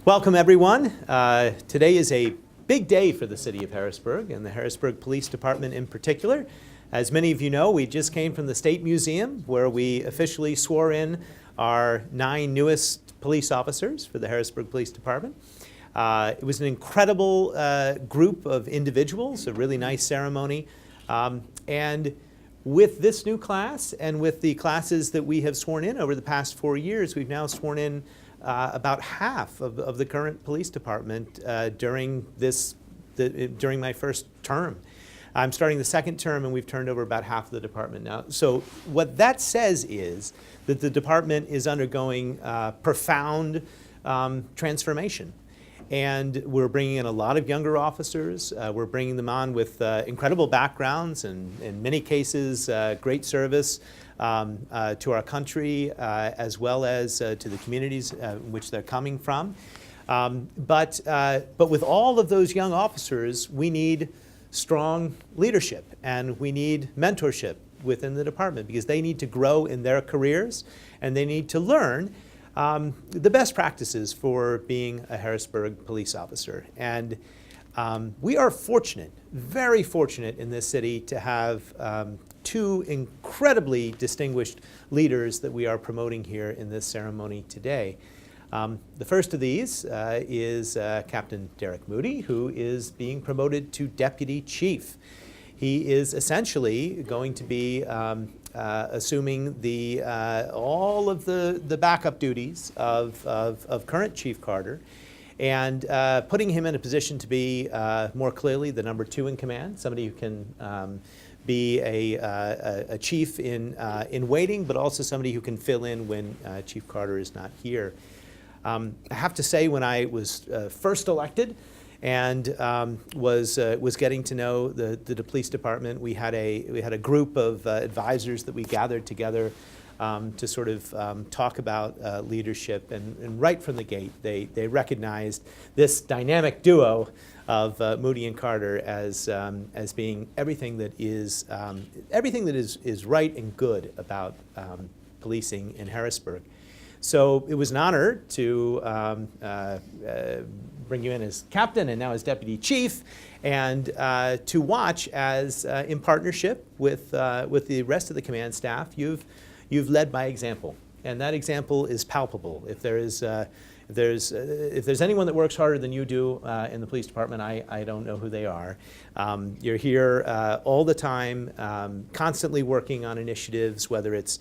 Welcome, everyone. Today is a big day for the city of Harrisburg and the Harrisburg Police Department in particular. As many of you know, we just came from the State Museum where we officially swore in our 9 newest police officers for the Harrisburg Police Department. It was an incredible group of individuals, a really nice ceremony. And with this new class and with the classes that we have sworn in over the past 4 years, we've now sworn in about half of the current police department during my first term. I'm starting the second term and we've turned over about half of the department now. So what that says is that the department is undergoing profound transformation. And we're bringing in a lot of younger officers. We're bringing them on with incredible backgrounds and in many cases great service to our country as well as to the communities which they're coming from. But with all of those young officers, we need strong leadership and we need mentorship within the department because they need to grow in their careers and they need to learn the best practices for being a Harrisburg police officer. And we are fortunate, very fortunate in this city to have 2 incredibly distinguished leaders that we are promoting here in this ceremony today. The first of these is Captain Derek Moody, who is being promoted to Deputy Chief. He is essentially going to be assuming all of the backup duties of current Chief Carter and putting him in a position to be more clearly the number 2 in command, somebody who can be a chief in waiting, but also somebody who can fill in when Chief Carter is not here. I have to say, when I was first elected and was getting to know the police department, we had a group of advisors that we gathered together to sort of talk about leadership, and right from the gate they recognized this dynamic duo of Moody and Carter as being everything that is right and good about policing in Harrisburg. So it was an honor to bring you in as captain and now as deputy chief, and to watch as, in partnership with the rest of the command staff, you've led by example, and that example is palpable. If there's anyone that works harder than you do in the police department, I don't know who they are. You're here all the time, constantly working on initiatives, whether it's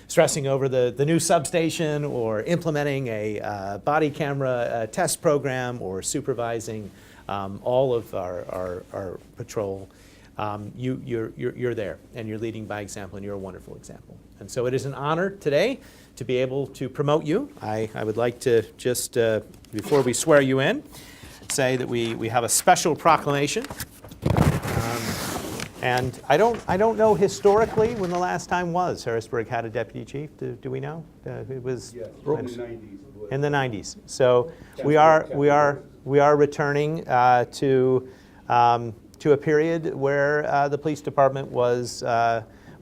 stressing over the new substation or implementing a body camera test program or supervising all of our patrol. You're there and you're leading by example, and you're a wonderful example. And so it is an honor today to be able to promote you. I would like to just, before we swear you in, say that we have a special proclamation. And I don't know historically when the last time was Harrisburg had a deputy chief. Do we know? It was in the 90s. In the 90s. So we are returning to a period where the police department was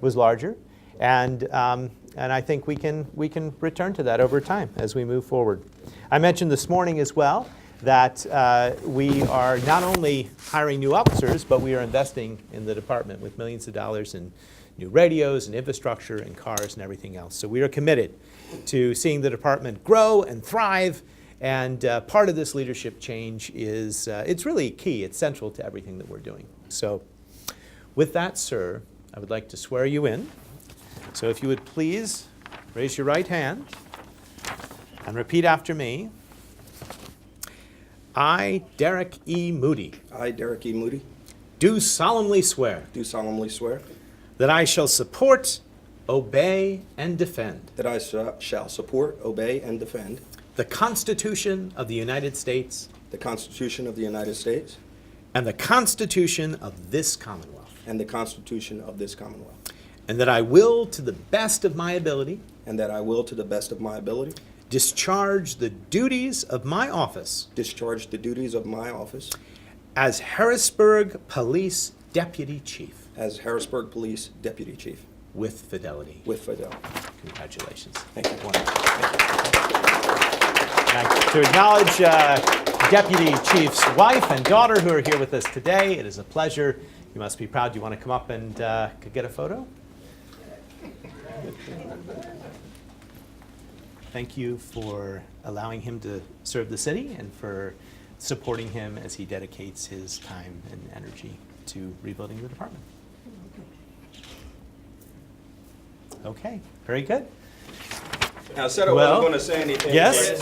larger, and I think we can return to that over time as we move forward. I mentioned this morning as well that we are not only hiring new officers, but we are investing in the department with millions of dollars in new radios and infrastructure and cars and everything else. So we are committed to seeing the department grow and thrive, and part of this leadership change is, it's really key, it's central to everything that we're doing. So with that, sir, I would like to swear you in. So if you would please raise your right hand and repeat after me. I, Derek E. Moody. I, Derek E. Moody. Do solemnly swear. Do solemnly swear. That I shall support, obey, and defend. That I shall support, obey, and defend. The Constitution of the United States. The Constitution of the United States. And the Constitution of this Commonwealth. And the Constitution of this Commonwealth. And that I will, to the best of my ability. And that I will, to the best of my ability. Discharge the duties of my office. Discharge the duties of my office. As Harrisburg Police Deputy Chief. As Harrisburg Police Deputy Chief. With fidelity. With fidelity. Congratulations. Thank you. Wonderful. Thank you. to acknowledge Deputy Chief's wife and daughter who are here with us today. It is a pleasure. You must be proud. You want to come up and get a photo? Thank you for allowing him to serve the city and for supporting him as he dedicates his time and energy to rebuilding the department. Okay, very good. Now, I said I Well, wasn't going to say anything. Yes?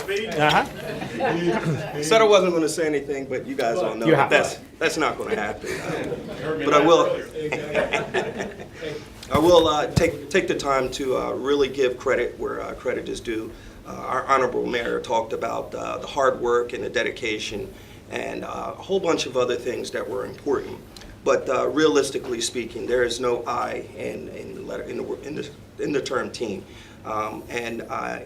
Said I wasn't going to say anything, but you guys all know You have that's not going to happen. But I will. I will take the time to really give credit where credit is due. Our honorable mayor talked about the hard work and the dedication and a whole bunch of other things that were important. But realistically speaking, there is no I in the term team. And I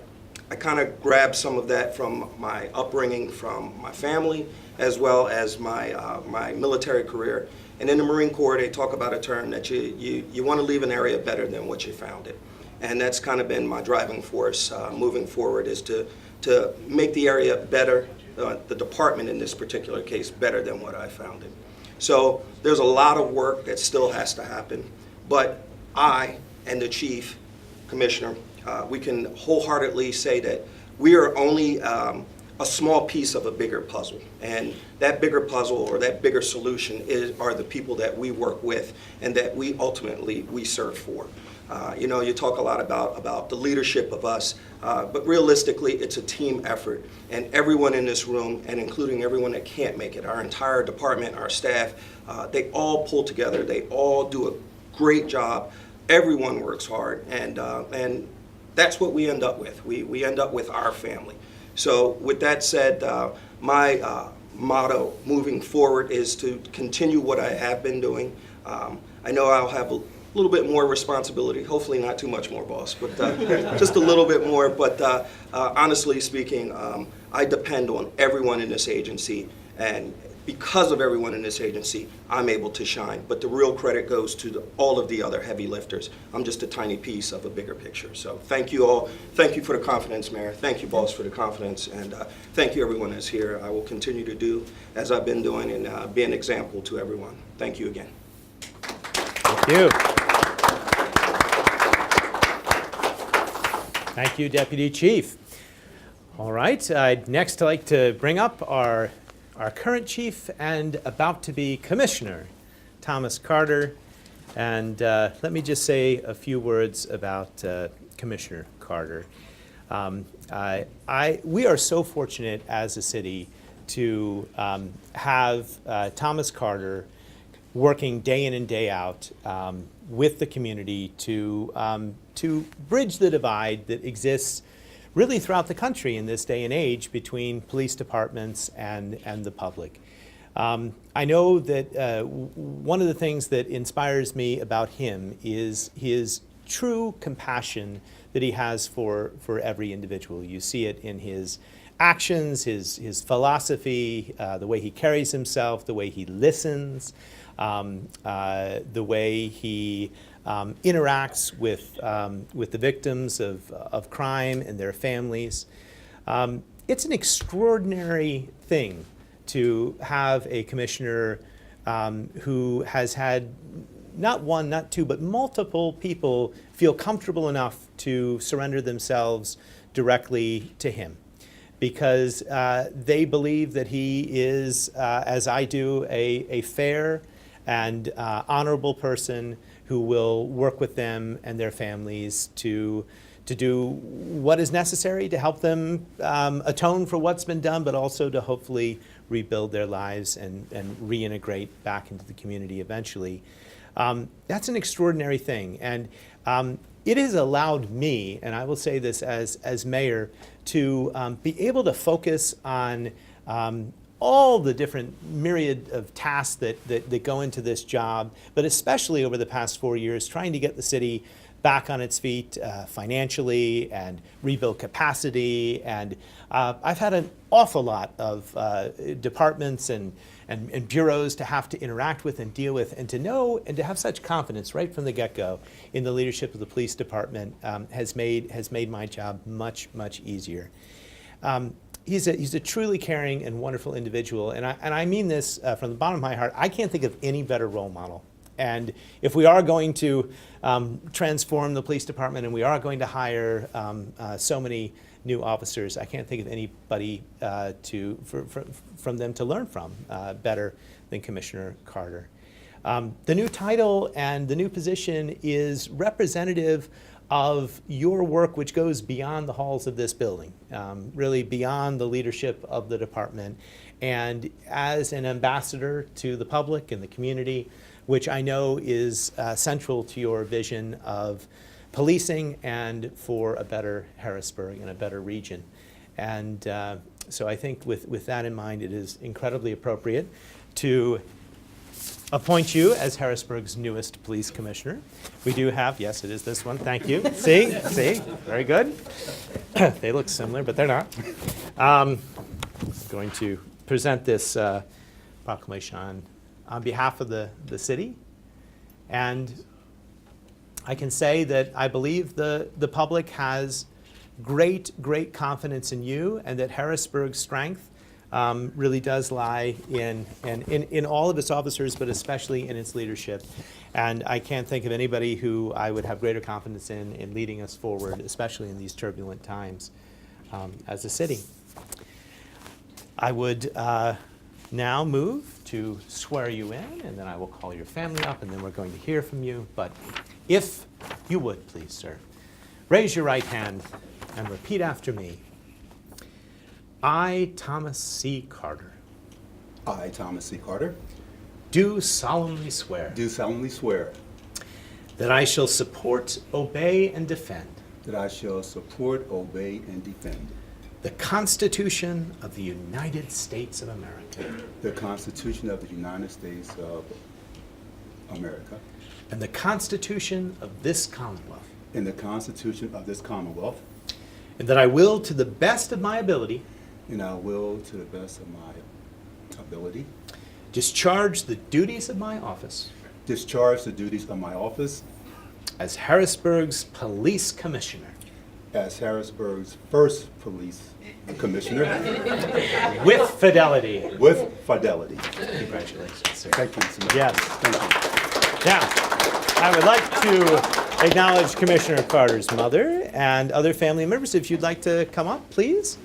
kind of grabbed some of that from my upbringing, from my family, as well as my military career. And in the Marine Corps, they talk about a term that you want to leave an area better than what you found it. And that's kind of been my driving force moving forward, is to make the area better, the department in this particular case, better than what I found it. So there's a lot of work that still has to happen. But I and the chief, Commissioner, we can wholeheartedly say that we are only a small piece of a bigger puzzle. And that bigger puzzle, or that bigger solution, are the people that we work with and that we ultimately serve for. You know, you talk a lot about the leadership of us, but realistically, it's a team effort. And everyone in this room, and including everyone that can't make it, our entire department, our staff, they all pull together. They all do a great job. Everyone works hard, and that's what we end up with. We end up with our family. So with that said, my motto moving forward is to continue what I have been doing. I know I'll have a little bit more responsibility, hopefully not too much more, boss, but just a little bit more. But honestly speaking, I depend on everyone in this agency, and because of everyone in this agency, I'm able to shine. But the real credit goes to all of the other heavy lifters. I'm just a tiny piece of a bigger picture. So thank you all. Thank you for the confidence, Mayor. Thank you, boss, for the confidence. And thank you, everyone that's here. I will continue to do as I've been doing and be an example to everyone. Thank you again. Thank you. Thank you, Deputy Chief. All right, I'd next like to bring up our current chief and about to be commissioner, Thomas Carter. And let me just say a few words about Commissioner Carter. We are so fortunate as a city to have Thomas Carter working day in and day out with the community to bridge the divide that exists really throughout the country in this day and age between police departments and the public. I know that one of the things that inspires me about him is his true compassion that he has for every individual. You see it in his actions, his philosophy, the way he carries himself, the way he listens, the way he interacts with the victims of crime and their families. It's an extraordinary thing to have a commissioner who has had not one, not two, but multiple people feel comfortable enough to surrender themselves directly to him, because they believe that he is, as I do, a fair and honorable person who will work with them and their families to do what is necessary to help them atone for what's been done, but also to hopefully rebuild their lives and reintegrate back into the community eventually. That's an extraordinary thing. And it has allowed me, and I will say this as mayor, to be able to focus on all the different myriad of tasks that go into this job, but especially over the past 4 years, trying to get the city back on its feet financially and rebuild capacity. And I've had an awful lot of departments and bureaus to have to interact with and deal with, and to know and to have such confidence right from the get-go in the leadership of the police department has made my job much, much easier. he's a truly caring and wonderful individual, and I mean this from the bottom of my heart. I can't think of any better role model. And if we are going to transform the police department, and we are going to hire so many new officers, I can't think of anybody from them to learn from better than Commissioner Carter. The new title and the new position is representative of your work, which goes beyond the halls of this building, really beyond the leadership of the department, and as an ambassador to the public and the community, which I know is central to your vision of policing and for a better Harrisburg and a better region. And so I think with that in mind, it is incredibly appropriate to appoint you as Harrisburg's newest police commissioner. We do have, yes, it is this one, thank you. See, very good. They look similar, but they're not. I'm going to present this proclamation on behalf of the city. And I can say that I believe the public has great confidence in you, and that Harrisburg's strength really does lie in all of its officers, but especially in its leadership. And I can't think of anybody who I would have greater confidence in leading us forward, especially in these turbulent times as a city. I would now move to swear you in, and then I will call your family up, and then we're going to hear from you. But if you would, please, sir, raise your right hand and repeat after me. I, Thomas C. Carter, I, Thomas C. Carter, do solemnly swear do solemnly swear that I shall support, obey, and defend that I shall support, obey, and defend the Constitution of the United States of America the Constitution of the United States of America and the Constitution of this Commonwealth, and the Constitution of this Commonwealth, and that I will, to the best of my ability, and I will, to the best of my ability, discharge the duties of my office discharge the duties of my office as Harrisburg's Police Commissioner as Harrisburg's first police commissioner with fidelity. with fidelity. Congratulations, sir. Thank you so much. Yes. Thank you. Now, I would like to acknowledge Commissioner Carter's mother and other family members. If you'd like to come up, please.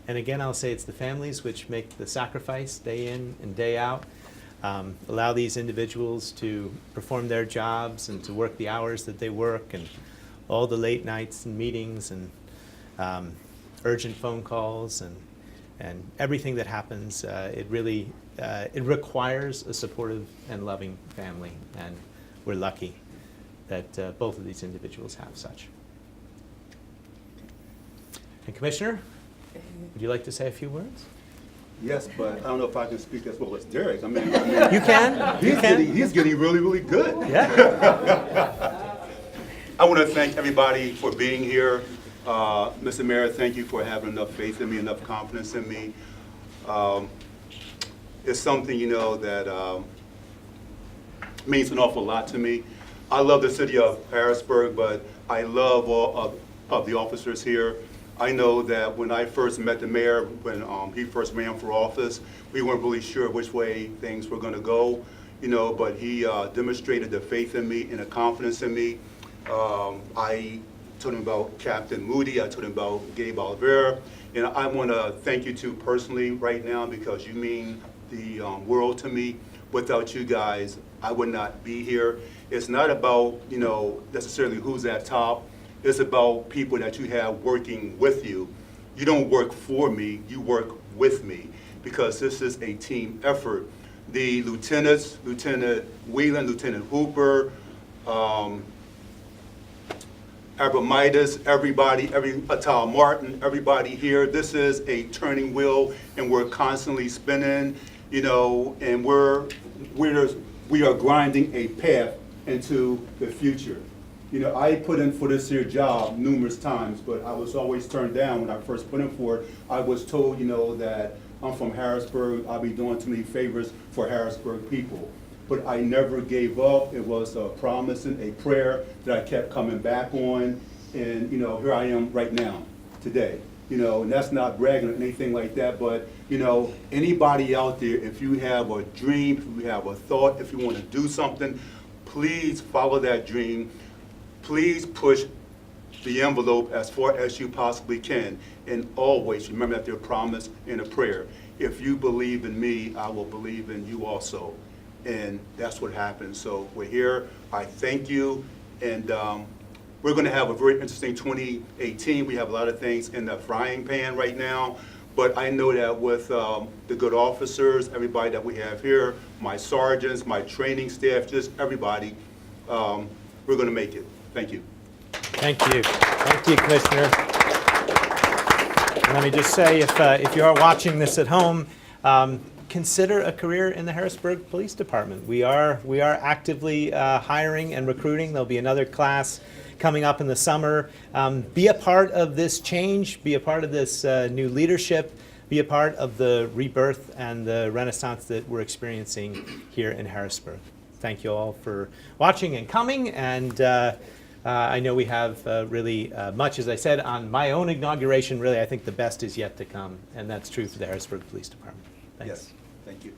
And again, I'll say it's the families which make the sacrifice day in and day out, allow these individuals to perform their jobs and to work the hours that they work, and all the late nights and meetings and urgent phone calls and everything that happens. It really it requires a supportive and loving family, and we're lucky that both of these individuals have such. And Commissioner, would you like to say a few words? Yes, but I don't know if I can speak as well as Derek. You You can. You can. He's getting really, really good. Yeah. I want to thank everybody for being here. Mr. Mayor, thank you for having enough faith in me, enough confidence in me. It's something, that means an awful lot to me. I love the city of Harrisburg, but I love all of the officers here. I know that when I first met the mayor, when he first ran for office, we weren't really sure which way things were going to go, but he demonstrated the faith in me and the confidence in me. I told him about Captain Moody, I told him about Gabe Oliveira, and I want to thank you two personally right now, because you mean the world to me. Without you guys, I would not be here. It's not about, necessarily who's at top. It's about people that you have working with you. You don't work for me, you work with me, because this is a team effort. The lieutenants, Lieutenant Whelan, Lieutenant Hooper, Abramidas, everybody, Atal Martin, everybody here, this is a turning wheel, and we're constantly spinning, and we are grinding a path into the future. I put in for this here job numerous times, but I was always turned down when I first put in for it. I was told, that I'm from Harrisburg, I'll be doing too many favors for Harrisburg people. But I never gave up. It was a promise and a prayer that I kept coming back on. And, here I am right now, today. And that's not bragging or anything like that, but, anybody out there, if you have a dream, if you have a thought, if you want to do something, please follow that dream. Please push the envelope as far as you possibly can. And always remember that their promise in a prayer. If you believe in me, I will believe in you also. And that's what happens. So we're here. I thank you. And we're going to have a very interesting 2018. We have a lot of things in the frying pan right now. But I know that with the good officers, everybody that we have here, my sergeants, my training staff, just everybody, we're going to make it. Thank you. Thank you. Thank you, Commissioner. And let me just say, if you are watching this at home, consider a career in the Harrisburg Police Department. We are actively hiring and recruiting. There'll be another class coming up in the summer. Be a part of this change. Be a part of this new leadership. Be a part of the rebirth and the renaissance that we're experiencing here in Harrisburg. Thank you all for watching and coming. And I know we have really much, as I said, on my own inauguration. Really, I think the best is yet to come. And that's true for the Harrisburg Police Department. Thanks. Yes. Thank you.